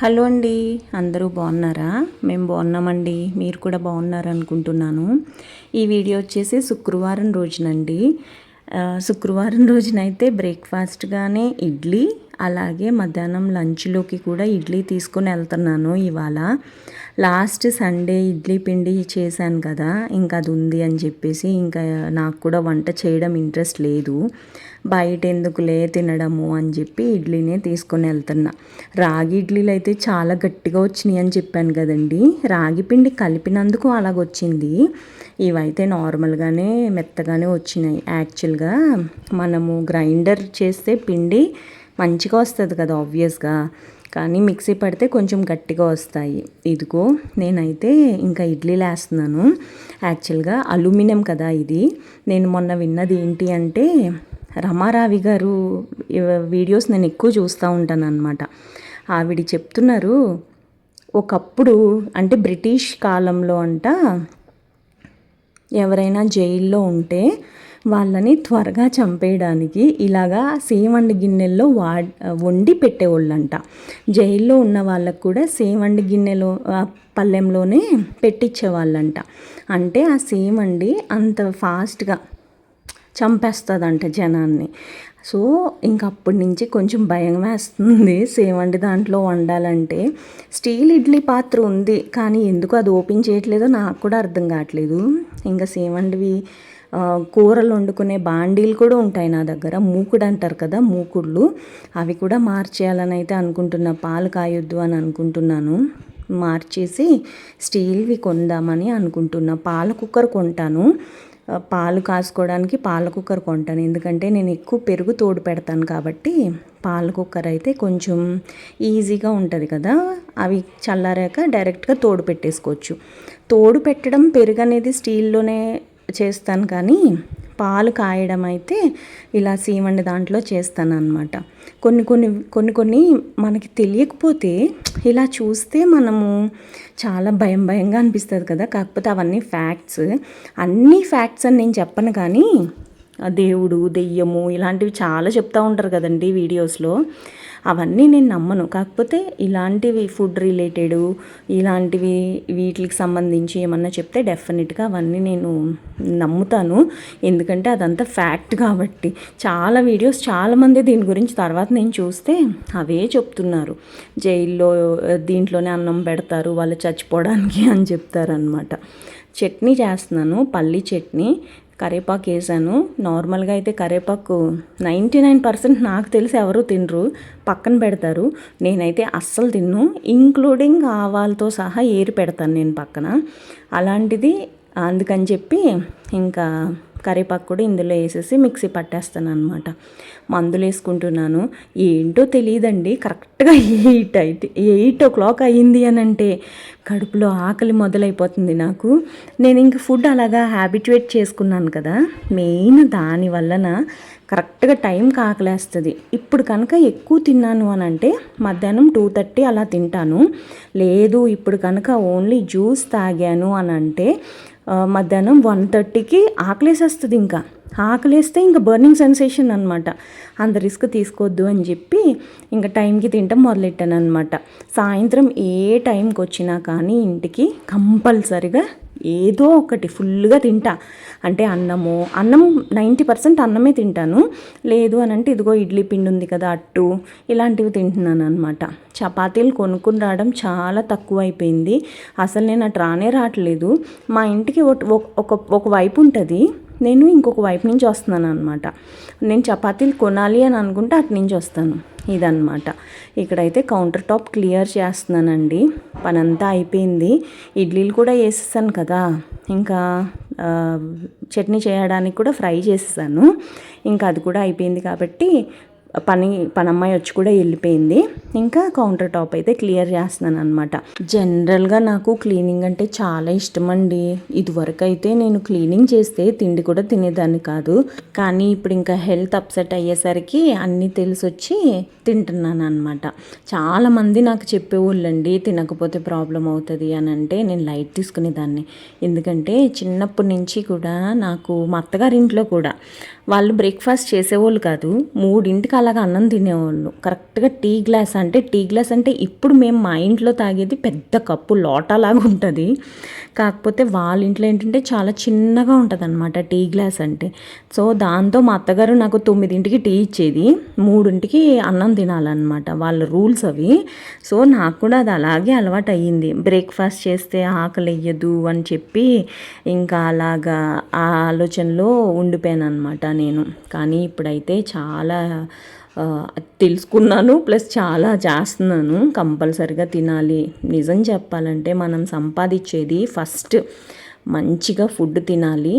Hello అండి, అందరూ బాగున్నారా? మేము బాగున్నామండి. మీరు కూడా బాగున్నారు అనుకుంటున్నాను. ఈ వీడియో వచ్చేసి శుక్రవారం రోజునండి. శుక్రవారం రోజునైతే బ్రేక్ఫాస్ట్గానే ఇడ్లీ, అలాగే మధ్యాహ్నం లంచ్లోకి కూడా ఇడ్లీ తీసుకొని వెళ్తున్నాను ఇవాళ. లాస్ట్ సండే ఇడ్లీ పిండి చేశాను కదా, ఇంకా అది ఉంది అని చెప్పేసి ఇంకా నాకు కూడా వంట చేయడం ఇంట్రెస్ట్ లేదు. బయట ఎందుకులే తినడము అని చెప్పి ఇడ్లీనే తీసుకొని వెళ్తున్నా. రాగి ఇడ్లీలు అయితే చాలా గట్టిగా వచ్చినాయి అని చెప్పాను కదండి. రాగి పిండి కలిపినందుకు అలాగొచ్చింది. ఇవైతే నార్మల్గానే మెత్తగానే వచ్చినాయి. యాక్చువల్గా మనము గ్రైండర్ చేస్తే పిండి మంచిగా వస్తుంది కదా ఆబ్వియస్గా, కానీ మిక్సీ పడితే కొంచెం గట్టిగా వస్తాయి. ఇదిగో నేనైతే ఇంకా ఇడ్లీలు వేస్తున్నాను. యాక్చువల్గా అల్యూమినియం కదా ఇది. నేను మొన్న విన్నది ఏంటి అంటే, రమారావి గారు వీడియోస్ నేను ఎక్కువ చూస్తూ ఉంటాను అనమాట. ఆవిడ చెప్తున్నారు, ఒకప్పుడు అంటే బ్రిటిష్ కాలంలో అంట ఎవరైనా జైల్లో ఉంటే వాళ్ళని త్వరగా చంపేయడానికి ఇలాగా సేవండి గిన్నెల్లో వండి పెట్టేవాళ్ళంట. జైల్లో ఉన్న వాళ్ళకు కూడా సేవండి గిన్నెలో పళ్ళెంలోనే పెట్టించేవాళ్ళంట. అంటే ఆ సేవండి అంత ఫాస్ట్గా చంపేస్తుందంట జనాన్ని. సో ఇంకప్పటి నుంచి కొంచెం భయం వేస్తుంది సేవండి దాంట్లో వండాలంటే. స్టీల్ ఇడ్లీ పాత్ర ఉంది, కానీ ఎందుకు అది ఓపెన్ చేయట్లేదో నాకు కూడా అర్థం కావట్లేదు. ఇంకా సేవండివి కూరలు వండుకునే బాండీలు కూడా ఉంటాయి నా దగ్గర. మూకుడు అంటారు కదా, మూకుళ్ళు, అవి కూడా మార్చేయాలని అయితే అనుకుంటున్నా. పాలు కాయొద్దు అని అనుకుంటున్నాను. మార్చేసి స్టీల్వి కొందామని అనుకుంటున్నా. పాల కుక్కర్ కొంటాను, పాలు కాసుకోవడానికి పాల కుక్కర్ కొంటాను. ఎందుకంటే నేను ఎక్కువ పెరుగు తోడు పెడతాను కాబట్టి పాల కుక్కర్ అయితే కొంచెం ఈజీగా ఉంటుంది కదా. అవి చల్లారాక డైరెక్ట్గా తోడు పెట్టేసుకోవచ్చు. తోడు పెట్టడం పెరుగు అనేది స్టీల్లోనే చేస్తాను, కానీ పాలు కాయడం అయితే ఇలా సీమండి దాంట్లో చేస్తాను అనమాట. కొన్ని మనకి తెలియకపోతే ఇలా చూస్తే మనము చాలా భయంగా అనిపిస్తుంది కదా. కాకపోతే అవన్నీ ఫ్యాక్ట్స్. అన్నీ ఫ్యాక్ట్స్ అని నేను చెప్పను, కానీ దేవుడు, దెయ్యము ఇలాంటివి చాలా చెప్తూ ఉంటారు కదండి వీడియోస్లో. అవన్నీ నేను నమ్మను. కాకపోతే ఇలాంటివి ఫుడ్ రిలేటెడ్, ఇలాంటివి వీటికి సంబంధించి ఏమన్నా చెప్తే డెఫినెట్గా అవన్నీ నేను నమ్ముతాను. ఎందుకంటే అదంతా ఫ్యాక్ట్ కాబట్టి. చాలా వీడియోస్ చాలామంది దీని గురించి తర్వాత నేను చూస్తే అవే చెప్తున్నారు. జైల్లో దీంట్లోనే అన్నం పెడతారు వాళ్ళు చచ్చిపోవడానికి అని చెప్తారనమాట. చట్నీ చేస్తున్నాను, పల్లీ చట్నీ. కరివేపాకు వేసాను. నార్మల్గా అయితే కరివేపాకు 99% నాకు తెలిసి ఎవరు తినరు, పక్కన పెడతారు. నేనైతే అస్సలు తిన్ను, ఇంక్లూడింగ్ ఆవాలతో సహా ఏరి పెడతాను నేను పక్కన. అలాంటిది అందుకని చెప్పి ఇంకా కరివేపాకు కూడా ఇందులో వేసేసి మిక్సీ పట్టేస్తాను అనమాట. మందులు వేసుకుంటున్నాను. ఏంటో తెలియదండి, కరెక్ట్గా 8 o'clock అయ్యింది అని అంటే కడుపులో ఆకలి మొదలైపోతుంది నాకు. నేను ఇంక ఫుడ్ అలాగా హ్యాబిట్యుయేట్ చేసుకున్నాను కదా, మెయిన్ దాని వలన కరెక్ట్గా టైంకి ఆకలేస్తుంది. ఇప్పుడు కనుక ఎక్కువ తిన్నాను అని అంటే మధ్యాహ్నం 2:30 అలా తింటాను. లేదు ఇప్పుడు కనుక ఓన్లీ జ్యూస్ తాగాను అని అంటే మధ్యాహ్నం 1:30కి ఆకలేసేస్తుంది. ఇంకా ఆకలేస్తే ఇంకా బర్నింగ్ సెన్సేషన్ అనమాట. అంత రిస్క్ తీసుకోవద్దు అని చెప్పి ఇంకా టైంకి తింటాం మొదలెట్టాను అనమాట. సాయంత్రం ఏ టైంకి వచ్చినా కానీ ఇంటికి కంపల్సరిగా ఏదో ఒకటి ఫుల్గా తింటా. అంటే అన్నం 90% అన్నమే తింటాను. లేదు అని అంటే ఇదిగో ఇడ్లీ పిండి ఉంది కదా, అట్టు ఇలాంటివి తింటున్నాను అనమాట. చపాతీలు కొనుక్కుని రావడం చాలా తక్కువ అయిపోయింది. అసలు నేను అటు రావట్లేదు. మా ఇంటికి ఒక వైపు ఉంటుంది, నేను ఇంకొక వైపు నుంచి వస్తున్నాను అనమాట. నేను చపాతీలు కొనాలి అని అనుకుంటే అటు నుంచి వస్తాను. ఇదన్నమాట. ఇక్కడైతే కౌంటర్ టాప్ క్లియర్ చేస్తున్నానండి. పనంతా అయిపోయింది. ఇడ్లీలు కూడా వేసేసాను కదా, ఇంకా చట్నీ చేయడానికి కూడా ఫ్రై చేసేసాను. ఇంకా అది కూడా అయిపోయింది కాబట్టి పనమ్మాయి వచ్చి కూడా వెళ్ళిపోయింది. ఇంకా కౌంటర్ టాప్ అయితే క్లియర్ చేస్తున్నాను అనమాట. జనరల్గా నాకు క్లీనింగ్ అంటే చాలా ఇష్టం అండి. ఇదివరకు అయితే నేను క్లీనింగ్ చేస్తే తిండి కూడా తినేదాన్ని కాదు, కానీ ఇప్పుడు ఇంకా హెల్త్ అప్సెట్ అయ్యేసరికి అన్నీ తెలిసొచ్చి తింటున్నాను అనమాట. చాలామంది నాకు చెప్పేవాళ్ళండి, తినకపోతే ప్రాబ్లం అవుతుంది అని అంటే నేను లైట్ తీసుకునేదాన్ని. ఎందుకంటే చిన్నప్పటి నుంచి కూడా నాకు మా అత్తగారింట్లో కూడా వాళ్ళు బ్రేక్ఫాస్ట్ చేసేవాళ్ళు కాదు, 3ంటికి అలాగ అన్నం తినేవాళ్ళు. కరెక్ట్గా టీ గ్లాస్ అంటే ఇప్పుడు మేము మా ఇంట్లో తాగేది పెద్ద కప్పు లోటాలాగా ఉంటుంది. కాకపోతే వాళ్ళ ఇంట్లో ఏంటంటే చాలా చిన్నగా ఉంటుంది అనమాట టీ గ్లాస్ అంటే. సో దాంతో మా అత్తగారు నాకు 9ంటికి టీ ఇచ్చేది, 3ంటికి అన్నం తినాలన్నమాట, వాళ్ళ రూల్స్ అవి. సో నాకు కూడా అది అలాగే అలవాటు అయ్యింది. బ్రేక్ఫాస్ట్ చేస్తే ఆకలి వేయదు అని చెప్పి ఇంకా అలాగా ఆ ఆలోచనలో ఉండిపోయాను అనమాట నేను. కానీ ఇప్పుడైతే చాలా తెలుసుకున్నాను, ప్లస్ చాలా చేస్తున్నాను. కంపల్సరిగా తినాలి. నిజం చెప్పాలంటే మనం సంపాదించేది ఫస్ట్ మంచిగా ఫుడ్ తినాలి,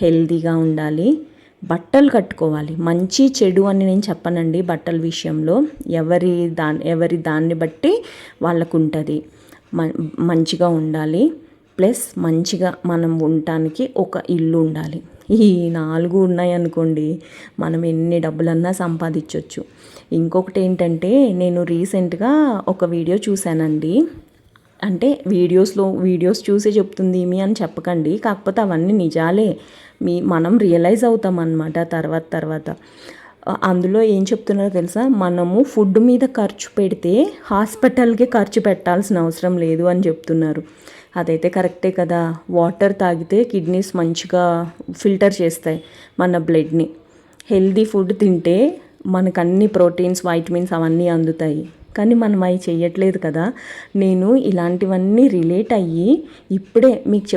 హెల్తీగా ఉండాలి, బట్టలు కట్టుకోవాలి. మంచి చెడు అని నేను చెప్పనండి బట్టల విషయంలో, ఎవరి దాన్ని బట్టి వాళ్ళకు ఉంటుంది. మంచిగా ఉండాలి, ప్లస్ మంచిగా మనం ఉండటానికి ఒక ఇల్లు ఉండాలి. ఈ 4 ఉన్నాయనుకోండి, మనం ఎన్ని డబ్బులన్నా సంపాదించవచ్చు. ఇంకొకటి ఏంటంటే, నేను రీసెంట్గా ఒక వీడియో చూశానండి. అంటే వీడియోస్ చూసి చెప్తుంది మీ అని చెప్పకండి, కాకపోతే అవన్నీ నిజాలే, మనం రియలైజ్ అవుతాం అన్నమాట తర్వాత. అందులో ఏం చెప్తున్నారో తెలుసా, మనము ఫుడ్ మీద ఖర్చు పెడితే హాస్పిటల్కి ఖర్చు పెట్టాల్సిన అవసరం లేదు అని చెప్తున్నారు. అదైతే కరెక్టే కదా. వాటర్ తాగితే కిడ్నీస్ మంచిగా ఫిల్టర్ చేస్తాయి మన బ్లడ్ని. హెల్దీ ఫుడ్ తింటే మనకు అన్ని ప్రోటీన్స్, వైటమిన్స్ అవన్నీ అందుతాయి. కానీ మనం అవి చెయ్యట్లేదు కదా. నేను ఇలాంటివన్నీ రిలేట్ అయ్యి ఇప్పుడే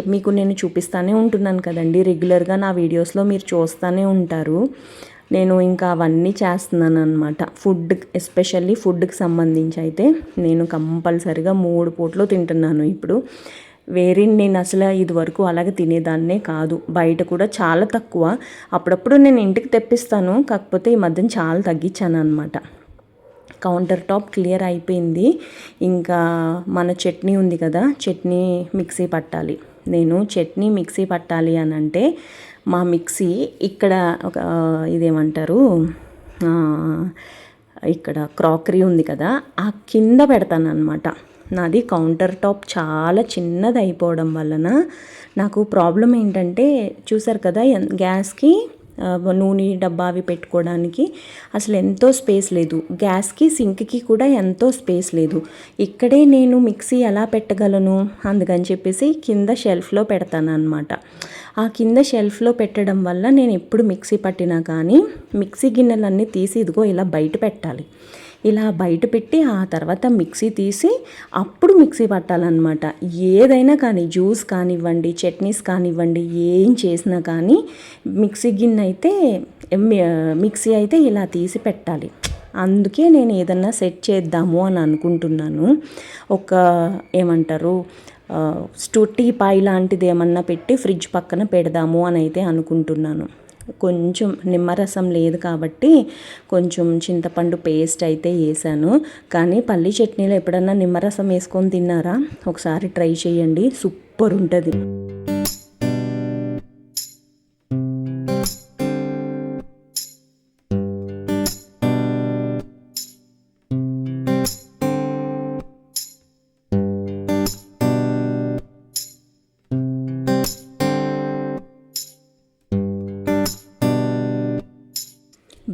మీకు నేను చూపిస్తూనే ఉంటున్నాను కదండి, రెగ్యులర్గా నా వీడియోస్లో మీరు చూస్తూనే ఉంటారు. నేను ఇంకా అవన్నీ చేస్తున్నాను అనమాట. ఎస్పెషల్లీ ఫుడ్కి సంబంధించి అయితే నేను కంపల్సరిగా 3 పూటలు తింటున్నాను ఇప్పుడు. నేను అసలు ఇదివరకు అలాగే తినేదాన్నే కాదు. బయట కూడా చాలా తక్కువ. అప్పుడప్పుడు నేను ఇంటికి తెప్పిస్తాను, కాకపోతే ఈ మధ్యన చాలా తగ్గించాను అనమాట. కౌంటర్ టాప్ క్లియర్ అయిపోయింది. ఇంకా మన చట్నీ ఉంది కదా, చట్నీ మిక్సీ పట్టాలి. నేను చట్నీ మిక్సీ పట్టాలి అని అంటే మా మిక్సీ ఇక్కడ ఒక ఇదేమంటారు, ఇక్కడ క్రాకరీ ఉంది కదా, ఆ కింద పెడతాను అనమాట. నాది కౌంటర్ టాప్ చాలా చిన్నది అయిపోవడం వలన నాకు ప్రాబ్లం ఏంటంటే, చూసారు కదా గ్యాస్కి నూనె డబ్బా అవి పెట్టుకోవడానికి అసలు ఎంతో స్పేస్ లేదు. గ్యాస్కి సింక్కి కూడా ఎంతో స్పేస్ లేదు. ఇక్కడే నేను మిక్సీ ఎలా పెట్టగలను, అందుకని చెప్పేసి కింద షెల్ఫ్లో పెడతాను అనమాట. ఆ కింద షెల్ఫ్లో పెట్టడం వల్ల నేను ఎప్పుడు మిక్సీ పట్టినా కానీ మిక్సీ గిన్నెలన్నీ తీసి ఇదిగో ఇలా బయట పెట్టాలి. ఇలా బయట పెట్టి ఆ తర్వాత మిక్సీ తీసి అప్పుడు మిక్సీ పట్టాలన్నమాట. ఏదైనా కానీ జ్యూస్ కానివ్వండి, చట్నీస్ కానివ్వండి, ఏం చేసినా కానీ మిక్సీ అయితే ఇలా తీసి పెట్టాలి. అందుకే నేను ఏదన్నా సెట్ చేద్దాము అని అనుకుంటున్నాను. ఒక ఏమంటారు టీపాయ్ లాంటిది ఏమన్నా పెట్టి ఫ్రిడ్జ్ పక్కన పెడదాము అని అయితే అనుకుంటున్నాను. కొంచెం నిమ్మరసం లేదు కాబట్టి కొంచెం చింతపండు పేస్ట్ అయితే వేసాను. కానీ పల్లి చట్నీలో ఎప్పుడన్నా నిమ్మరసం వేసుకొని తిన్నారా? ఒకసారి ట్రై చేయండి, సూపర్ ఉంటుంది.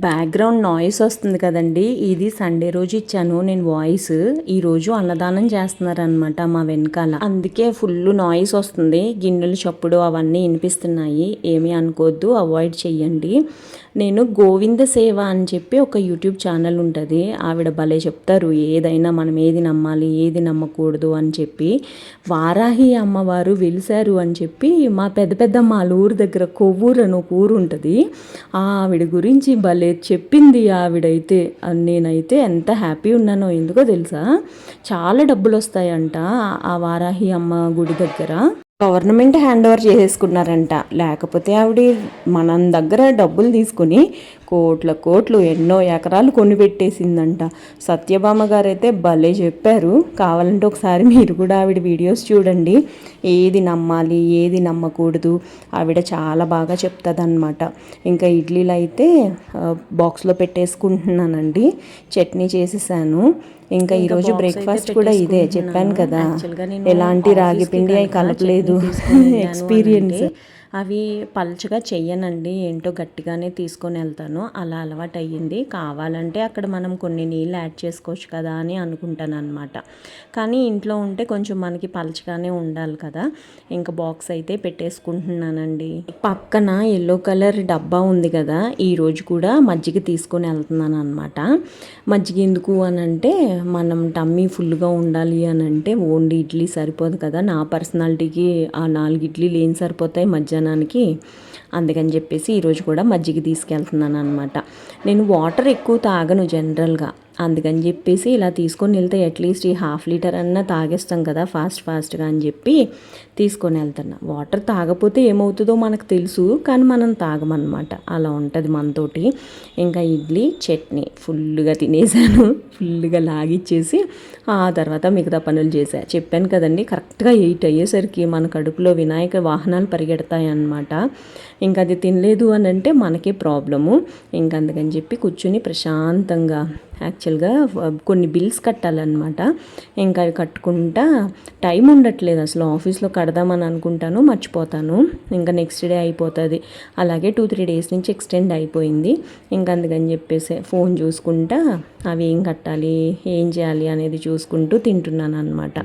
బ్యాక్గ్రౌండ్ నాయిస్ వస్తుంది కదండి, ఇది సండే రోజు ఇచ్చాను నేను వాయిస్. ఈరోజు అన్నదానం చేస్తున్నారనమాట మా వెనకాల, అందుకే ఫుల్ నాయిస్ వస్తుంది. గిన్నెలు చప్పుడు అవన్నీ వినిపిస్తున్నాయి, ఏమీ అనుకోవద్దు, అవాయిడ్ చెయ్యండి. నేను గోవింద సేవ అని చెప్పి ఒక యూట్యూబ్ ఛానల్ ఉంటుంది, ఆవిడ భలే చెప్తారు ఏదైనా మనం ఏది నమ్మాలి ఏది నమ్మకూడదు అని చెప్పి. వారాహి అమ్మవారు వెలిసారు అని చెప్పి మా పెద్దమ్మ ఊరు దగ్గర కొవ్వూరు అని ఒక ఊరు ఉంటుంది, ఆవిడ గురించి భలే చెప్పింది ఆవిడైతే. నేనైతే ఎంత హ్యాపీ ఉన్నానో, ఎందుకో తెలుసా, చాలా డబ్బులు వస్తాయంట ఆ వారాహి అమ్మ గుడి దగ్గర. గవర్నమెంట్ హ్యాండ్ ఓవర్ చేసేసుకున్నారంట, లేకపోతే ఆవిడ మన దగ్గర డబ్బులు తీసుకుని కోట్లు ఎన్నో ఎకరాలు కొనిపెట్టేసిందంట. సత్యభామ గారు అయితే భలే చెప్పారు. కావాలంటే ఒకసారి మీరు కూడా ఆవిడ వీడియోస్ చూడండి, ఏది నమ్మాలి ఏది నమ్మకూడదు ఆవిడ చాలా బాగా చెప్తుందన్నమాట. ఇంకా ఇడ్లీలు అయితే బాక్స్లో పెట్టేసుకుంటున్నానండి, చట్నీ చేసేసాను. ఇంకా ఈరోజు బ్రేక్ఫాస్ట్ కూడా ఇదే చెప్పాను కదా, ఎలాంటి రాగి పిండి అవి కలపలేదు. ఎక్స్పీరియన్స్ అవి పల్చగా చెయ్యనండి, ఏంటో గట్టిగానే తీసుకొని వెళ్తాను, అలా అలవాటు అయ్యింది. కావాలంటే అక్కడ మనం కొన్ని నీళ్ళు యాడ్ చేసుకోవచ్చు కదా అని అనుకుంటాను అనమాట. కానీ ఇంట్లో ఉంటే కొంచెం మనకి పల్చగానే ఉండాలి కదా. ఇంకా బాక్స్ అయితే పెట్టేసుకుంటున్నానండి. పక్కన ఎల్లో కలర్ డబ్బా ఉంది కదా, ఈరోజు కూడా మజ్జిగ తీసుకొని వెళ్తున్నాను అనమాట. మజ్జిగ ఎందుకు అని అంటే, మనం టమ్మీ ఫుల్గా ఉండాలి అని అంటే ఓన్లీ ఇడ్లీ సరిపోదు కదా, నా పర్సనాలిటీకి ఆ 4 ఇడ్లీలు ఏం సరిపోతాయి మధ్యాహ్నానికి. అందుకని చెప్పేసి ఈరోజు కూడా మజ్జిగ తీసుకెళ్తున్నాను అనమాట. నేను వాటర్ ఎక్కువ తాగను జనరల్గా, అందుకని చెప్పేసి ఇలా తీసుకొని వెళ్తే అట్లీస్ట్ ఈ 1/2 లీటర్ అన్నా తాగేస్తాం కదా ఫాస్ట్గా అని చెప్పి తీసుకొని వెళ్తున్నా. వాటర్ తాగపోతే ఏమవుతుందో మనకు తెలుసు, కానీ మనం తాగమన్నమాట, అలా ఉంటుంది మనతోటి. ఇంకా ఇడ్లీ చట్నీ ఫుల్గా తినేసాను, ఫుల్గా లాగిచ్చేసి ఆ తర్వాత మిగతా పనులు చేశా. చెప్పాను కదండి, కరెక్ట్గా 8 అయ్యేసరికి మన కడుపులో వినాయక వాహనాలు పరిగెడతాయి అన్నమాట. ఇంకా అది తినలేదు అని అంటే మనకే ప్రాబ్లము. ఇంకా అందుకని చెప్పి కూర్చుని ప్రశాంతంగా, యాక్చువల్గా కొన్ని బిల్స్ కట్టాలన్నమాట, ఇంకా అవి కట్టుకుంటా టైం ఉండట్లేదు అసలు. ఆఫీస్లో కడదామని అనుకుంటాను, మర్చిపోతాను, ఇంకా నెక్స్ట్ డే అయిపోతుంది. అలాగే 2-3 డేస్ నుంచి ఎక్స్టెండ్ అయిపోయింది. ఇంకా అందుకని చెప్పేసి ఫోన్ చూసుకుంటా అవి ఏం కట్టాలి, ఏం చేయాలి అనేది చూసుకుంటూ తింటున్నాను అనమాట.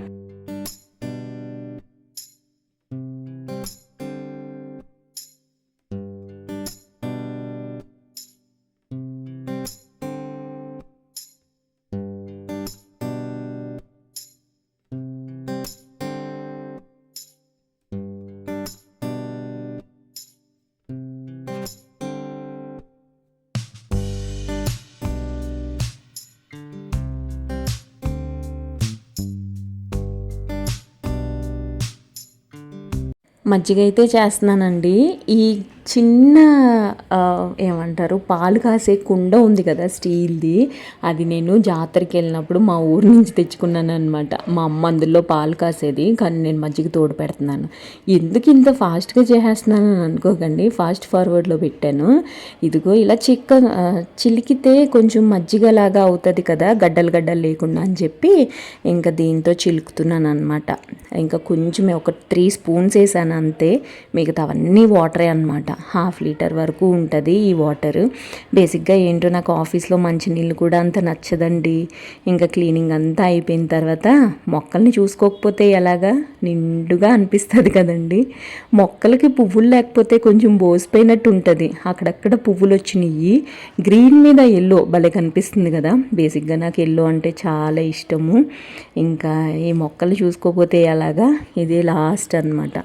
మజ్జిగ అయితే చేస్తున్నానండి. ఈ చిన్న ఏమంటారు, పాలు కాసే కుండ ఉంది కదా స్టీల్ది, అది నేను జాతరకి వెళ్ళినప్పుడు మా ఊరు నుంచి తెచ్చుకున్నాను అనమాట. మా అమ్మ అందులో పాలు కాసేది, కానీ నేను మజ్జిగ తోడు పెడుతున్నాను. ఎందుకు ఇంత ఫాస్ట్గా చేసేస్తున్నాను అని అనుకోకండి, ఫాస్ట్ ఫార్వర్డ్లో పెట్టాను. ఇదిగో ఇలా చిలికితే కొంచెం మజ్జిగలాగా అవుతుంది కదా, గడ్డలు లేకుండా అని చెప్పి ఇంకా దీంతో చిలుకుతున్నాను అనమాట. ఇంకా కొంచెం ఒక 3 స్పూన్స్ వేసాను అంతే, మిగతావన్నీ వాటరే అనమాట. 1/2 లీటర్ వరకు ఉంటుంది ఈ వాటర్. బేసిక్గా ఏంటో నాకు ఆఫీస్లో మంచినీళ్ళు కూడా అంత నచ్చదండి. ఇంకా క్లీనింగ్ అంతా అయిపోయిన తర్వాత మొక్కల్ని చూసుకోకపోతే ఎలాగా, నిండుగా అనిపిస్తుంది కదండి. మొక్కలకి పువ్వులు లేకపోతే కొంచెం బోసిపోయినట్టు ఉంటుంది, అక్కడక్కడ పువ్వులు వచ్చినాయి, గ్రీన్ మీద ఎల్లో భలే కనిపిస్తుంది కదా. బేసిక్గా నాకు ఎల్లో అంటే చాలా ఇష్టము. ఇంకా ఈ మొక్కలు చూసుకోకపోతే ఎలాగా, ఇదే లాస్ట్ అనమాట.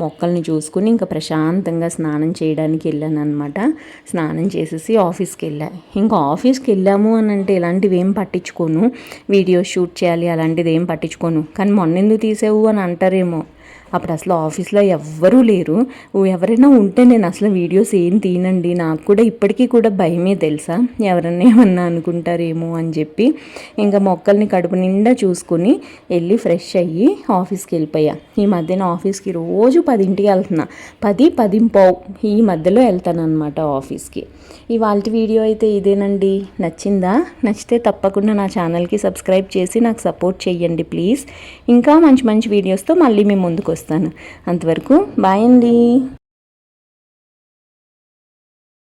మొక్కల్ని చూసుకుని ఇంకా ప్రశాంతంగా స్నానం చేయడానికి వెళ్ళాను అనమాట. స్నానం చేసేసి ఆఫీస్కి వెళ్ళా. ఇంకా ఆఫీస్కి వెళ్ళాము అని అంటే ఇలాంటివి ఏం పట్టించుకోను, వీడియో షూట్ చేయాలి అలాంటిది ఏం పట్టించుకోను. కానీ మొన్న ఎందుకు తీసావు అని అంటారేమో, అప్పుడు అసలు ఆఫీస్లో ఎవ్వరూ లేరు. ఎవరైనా ఉంటే నేను అసలు వీడియోస్ ఏం తీనండి, నాకు కూడా ఇప్పటికీ కూడా భయమే తెలుసా, ఎవరన్నా ఏమన్నా అనుకుంటారేమో అని చెప్పి. ఇంకా మొక్కల్ని కడుపు నిండా చూసుకుని వెళ్ళి ఫ్రెష్ అయ్యి ఆఫీస్కి వెళ్ళిపోయా. ఈ మధ్యన ఆఫీస్కి రోజు 10ంటికి వెళ్తున్నా, 10-10:15 ఈ మధ్యలో వెళ్తాను అనమాట ఆఫీస్కి. ఇవాళ వీడియో అయితే ఇదేనండి. నచ్చిందా? నచ్చితే తప్పకుండా నా ఛానల్కి సబ్స్క్రైబ్ చేసి నాకు సపోర్ట్ చేయండి ప్లీజ్. ఇంకా మంచి మంచి వీడియోస్తో మళ్ళీ మేము ముందుకు వస్తాను. అంతవరకు బాయ్ అండి.